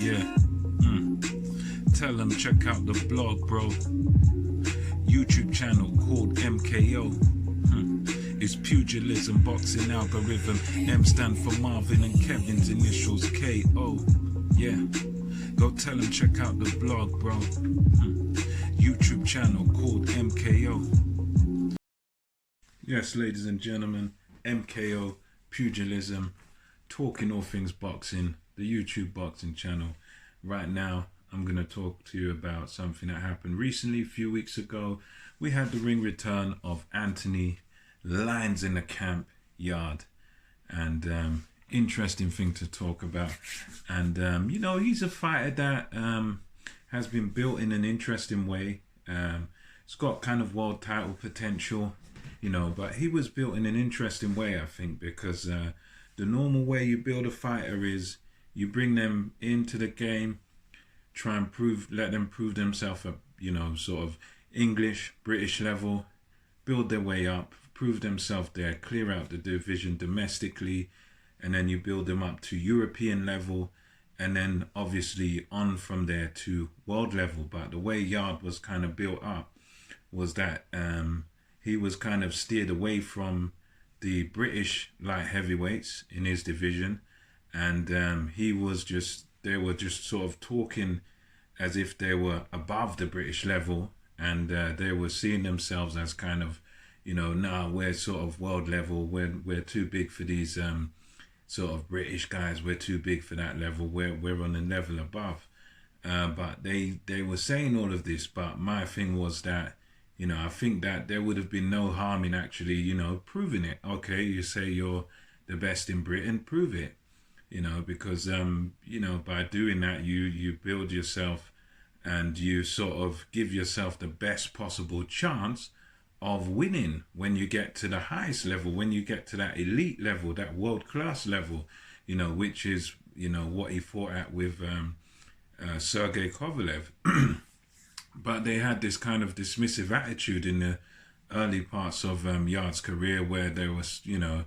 Yeah. Tell them check out the blog, bro. YouTube channel called MKO. It's pugilism, boxing algorithm. M stand for Marvin and Kevin's initials KO. Yeah. Go tell them check out the blog, bro. YouTube channel called MKO. Yes, ladies and gentlemen, MKO, pugilism, talking all things boxing, the YouTube boxing channel. Right now, I'm going to talk to you about something that happened recently, a few weeks ago. We had the ring return of Anthony Lines in the Camp Yard. And interesting thing to talk about. And, you know, he's a fighter that has been built in an interesting way. It's got kind of world title potential, you know, but he was built in an interesting way, I think, because the normal way you build a fighter is you bring them into the game, try and let them prove themselves at, you know, sort of English, British level, build their way up, prove themselves there, clear out the division domestically, and then you build them up to European level, and then obviously on from there to world level. But the way Yard was kind of built up was that he was kind of steered away from the British light heavyweights in his division, and they were just sort of talking as if they were above the British level, and they were seeing themselves as kind of, you know, nah, we're sort of world level, we're too big for these sort of British guys, we're too big for that level, we're on a level above. But they were saying all of this, but my thing was that, you know, I think that there would have been no harm in actually, you know, proving it. Okay, you say you're the best in Britain, prove it, you know, because, you know, by doing that, you build yourself and you sort of give yourself the best possible chance of winning when you get to the highest level, when you get to that elite level, that world-class level, you know, which is, you know, what he fought at with Sergey Kovalev. But they had this kind of dismissive attitude in the early parts of Yard's career, where there was, you know,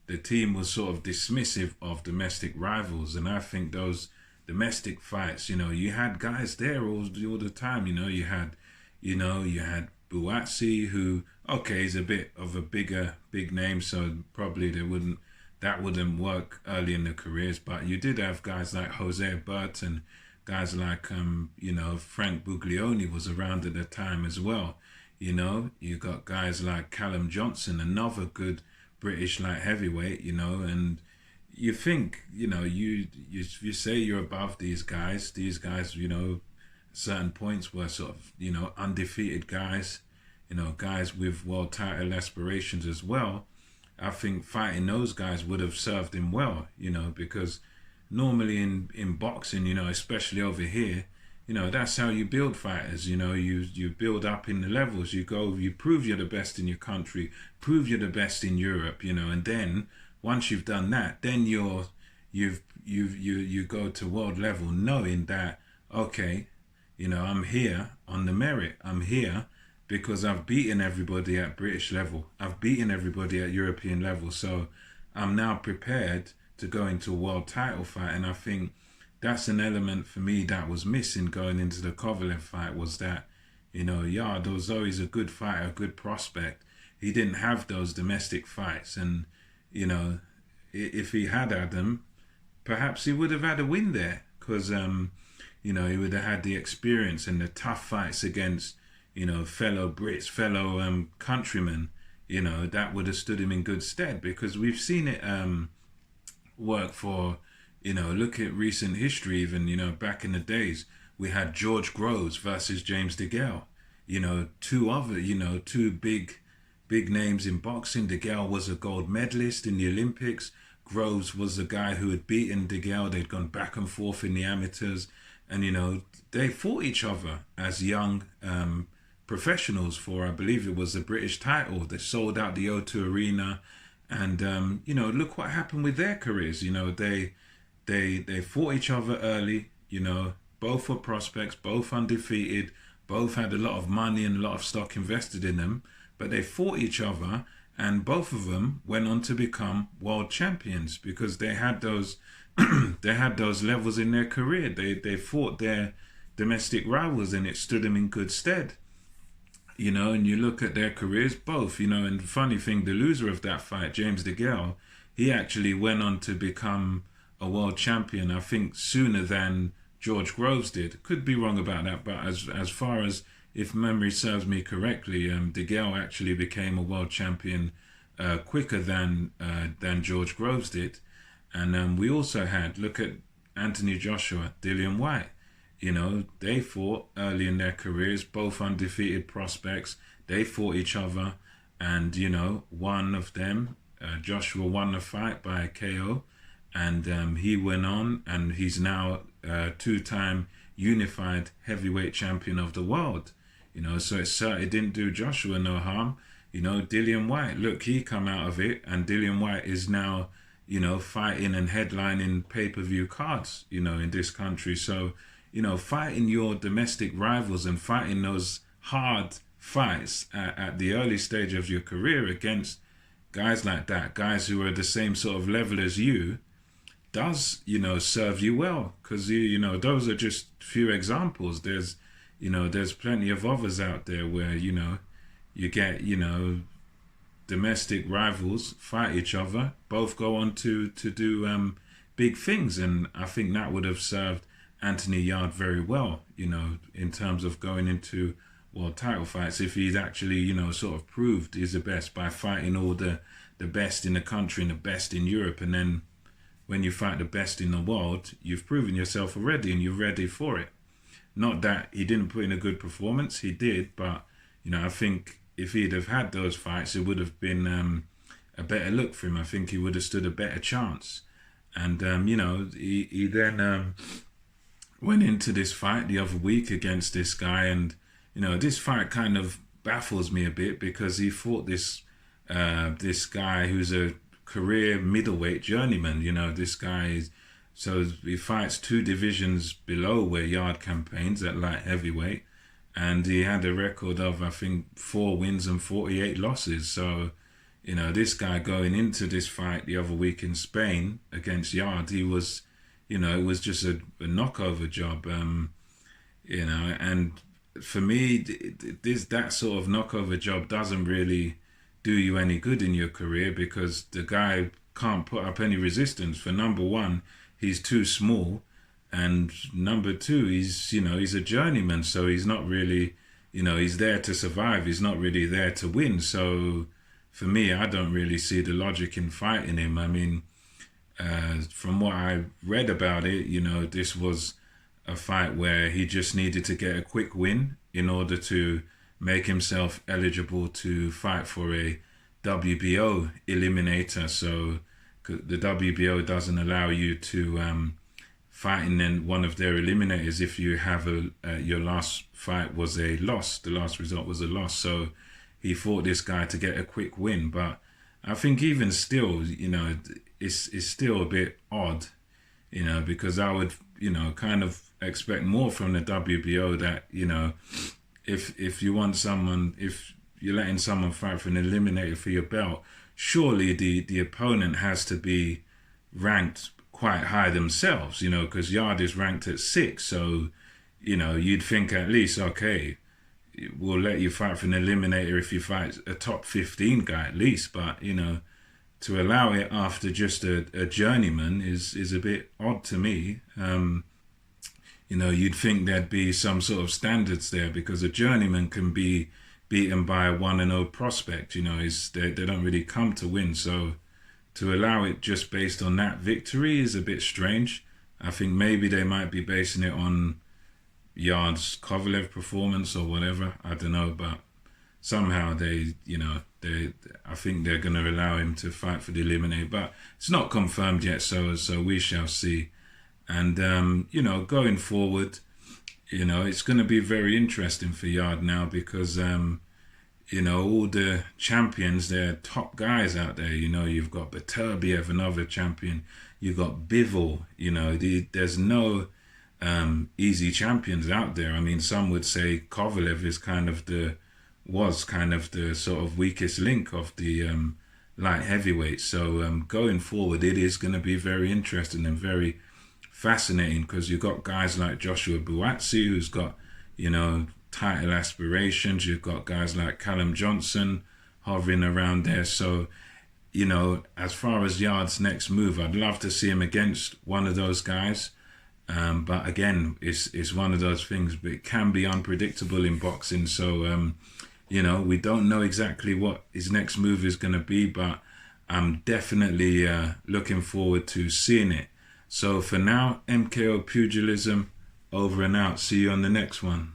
the team was sort of dismissive of domestic rivals. And I think those domestic fights, you know, you had guys there all the time. You had Buatsi, who, okay, is a bit of a big name, so probably that wouldn't work early in the careers. But you did have guys like Jose Burton, guys like you know, Frank Buglioni was around at the time as well. You know, you got guys like Callum Johnson, another good British light heavyweight. You know, and you think, you know, you say you're above these guys. These guys, you know, certain points were sort of, you know, undefeated guys, you know, guys with world title aspirations as well. I think fighting those guys would have served him well, you know, because normally in boxing, you know, especially over here, you know, that's how you build fighters. You know, you build up in the levels. You prove you're the best in your country, prove you're the best in Europe, you know, and then once you've done that, then you go to world level, knowing that, okay, you know, I'm here on the merit. I'm here because I've beaten everybody at British level. I've beaten everybody at European level. So I'm now prepared to go into a world title fight. And I think that's an element for me that was missing going into the Kovalev fight, was that, you know, Yard was always a good fighter, a good prospect. He didn't have those domestic fights. And, you know, if he had them, perhaps he would have had a win there, because, you know, he would have had the experience and the tough fights against, you know, fellow Brits, fellow countrymen. You know, that would have stood him in good stead, because we've seen it work for, you know, look at recent history even, you know, back in the days, we had George Groves versus James DeGale. You know, two big names in boxing. DeGale was a gold medalist in the Olympics. Groves was the guy who had beaten DeGale. They'd gone back and forth in the amateurs. And, you know, they fought each other as young professionals for, I believe it was the British title. They sold out the O2 Arena. And, you know, look what happened with their careers. You know, they fought each other early. You know, both were prospects, both undefeated, both had a lot of money and a lot of stock invested in them. But they fought each other, and both of them went on to become world champions, because they had those they had those levels in their career. They fought their domestic rivals, and it stood them in good stead. And you look at their careers, both, and the funny thing, the loser of that fight, James DeGale, he actually went on to become a world champion, I think, sooner than George Groves did. Could be wrong about that, but as far as, if memory serves me correctly, DeGale actually became a world champion quicker than George Groves did. And we also had, look at Anthony Joshua, Dillian Whyte. They fought early in their careers, both undefeated prospects. They fought each other, and one of them, Joshua, won the fight by KO, and he went on, and he's now two-time unified heavyweight champion of the world. So it didn't do Joshua no harm. Dillian Whyte, look, he come out of it, and Dillian Whyte is now, fighting and headlining pay-per-view cards, in this country. So, fighting your domestic rivals and fighting those hard fights at the early stage of your career against guys like that, guys who are the same sort of level as you, does, serve you well. Because, those are just few examples. There's plenty of others out there where, you get, domestic rivals fight each other, both go on to do big things. And I think that would have served Anthony Yarde very well, in terms of going into world title fights, if he's actually, sort of proved he's the best by fighting all the best in the country and the best in Europe. And then when you fight the best in the world, you've proven yourself already and you're ready for it. Not that he didn't put in a good performance, he did, but, I think if he'd have had those fights, it would have been a better look for him. I think he would have stood a better chance. And, he then went into this fight the other week against this guy, and this fight kind of baffles me a bit, because he fought this guy who's a career middleweight journeyman. This guy so he fights two divisions below where Yarde campaigns, at light heavyweight, and he had a record of, I think, 4 wins and 48 losses. So this guy going into this fight the other week in Spain against Yarde, he was, it was just a knockover job, and for me, that sort of knockover job doesn't really do you any good in your career, because the guy can't put up any resistance. For number one, he's too small, and number two, he's a journeyman, so he's not really, he's there to survive. He's not really there to win. So for me, I don't really see the logic in fighting him. I mean, from what I read about it, this was a fight where he just needed to get a quick win in order to make himself eligible to fight for a WBO eliminator. So the WBO doesn't allow you to fight in one of their eliminators if you have your last fight was a loss. The last result was a loss. So he fought this guy to get a quick win. But I think even still, it's still a bit odd, because I would, kind of expect more from the WBO, that, if you want someone, if you're letting someone fight for an eliminator for your belt, surely the opponent has to be ranked quite high themselves, because Yarde is ranked at 6. So, you'd think at least, okay, we'll let you fight for an eliminator if you fight a top 15 guy at least. But, to allow it after just a journeyman is a bit odd to me. You'd think there'd be some sort of standards there, because a journeyman can be beaten by a 1-0 prospect. They don't really come to win. So to allow it just based on that victory is a bit strange. I think maybe they might be basing it on Yarde's Kovalev performance or whatever. I don't know, but somehow I think they're going to allow him to fight for the eliminator, but it's not confirmed yet. So we shall see. And going forward, it's going to be very interesting for Yarde now, because all the champions, they're top guys out there. You've got Beterbiev, another champion. You've got Bivol. There's no easy champions out there. I mean, some would say Kovalev was kind of the sort of weakest link of the light heavyweight. So going forward, it is going to be very interesting and very fascinating, because you've got guys like Joshua Buatsi, who's got, you know, title aspirations. You've got guys like Callum Johnson hovering around there. So, you know, as far as Yarde's next move, I'd love to see him against one of those guys. But again, it's one of those things, but it can be unpredictable in boxing. So, you know, we don't know exactly what his next move is going to be, but I'm definitely looking forward to seeing it. So for now, MKO Pugilism, over and out. See you on the next one.